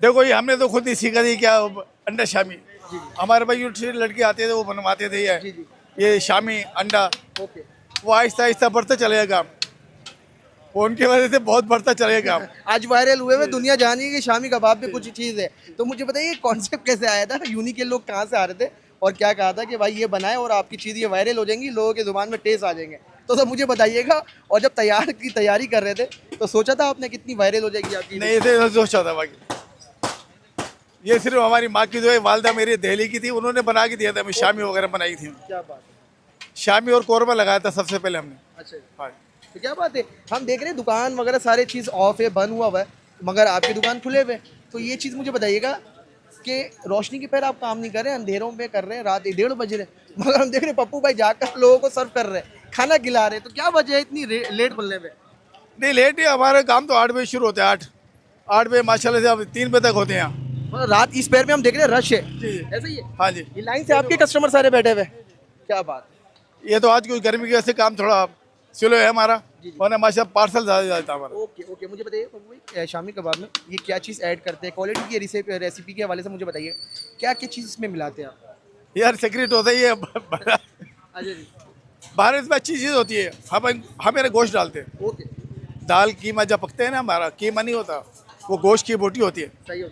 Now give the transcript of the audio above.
देखो ये हमने तो खुद ही सीखा थी क्या, अंडा शामी। हमारे भाई यूनिवर्सिटी लड़के आते थे, वो बनवाते थे ये शामी अंडा। ओके। वो आहिस्ता आहिस्ता बढ़ता चलेगा काम, वो उनकी वजह से बहुत बढ़ता चलेगा काम। आज वायरल हुए हुए दुनिया जानी कि शामी कबाब भी कुछ चीज़ है। तो मुझे बताइए कॉन्सेप्ट कैसे आया था, यूनी के लोग कहाँ से आ रहे थे और क्या कहा था कि भाई ये बनाए और आपकी चीज़ ये वायरल हो जाएंगी, लोगों की जुबान में टेस्ट आ जाएंगे। तो सब मुझे बताइएगा। और जब तैयारी कर रहे थे तो सोचा था आपने कितनी वायरल हो जाएगी आपकी? नहीं ऐसे सोचा था बाकी, ये सिर्फ हमारी माँ की जो है, वालदा मेरी दिल्ली की थी, उन्होंने बना के दिया था। हमें शामी वगैरह बनाई थी, क्या बात है। शामी और कोरमा लगाया था सबसे पहले हमने। अच्छा हाँ। तो क्या बात है। हम देख रहे हैं दुकान वगैरह सारे चीज़ ऑफ है, बंद हुआ हुआ है, मगर आपकी दुकान खुले हुए। तो ये चीज़ मुझे बताइएगा कि रोशनी के पैर आप काम नहीं कर रहे हैं, अंधेरों में कर रहे हैं, रात 1:30 बज रहे हैं, मगर हम देख रहे हैं पप्पू भाई जाकर लोगों को सर्व कर रहे हैं, खाना खिला रहे हैं। तो क्या वजह है इतनी लेट खुलने में? नहीं लेट ही, हमारे काम तो 8 बजे शुरू होते हैं। 8 बजे माशाल्लाह से अब 3 बजे तक होते हैं यहाँ। मतलब रात इस पैर में हम देख रहे हैं रश है। जी। ऐसा ही है। हाँ जी। ये लाइन से आपके कस्टमर सारे बैठे हुए हैं। क्या बात है। ये तो आज कोई गर्मी की वजह से काम थोड़ा स्लो है हमारा, जी, जी। वरना माशाल्लाह पार्सल ज़्यादा जाता है हमारा। ओके ओके, मुझे बताइए पप्पू भाई शामी कबाब में ये क्या चीज़ ऐड करते हैं, क्वालिटी की रेसिपी के हवाले से मुझे बताइए क्या क्या चीज़ इसमें मिलाते हैं आप? यार सीक्रेट होता ही है अच्छा जी। भारत में अच्छी चीज़ होती है, हम मेरे गोश्त डालते हैं। ओके। दाल कीमा जब पकते हैं ना, हमारा कीमा नहीं होता, वो गोश्त की बोटी होती है। सही हो।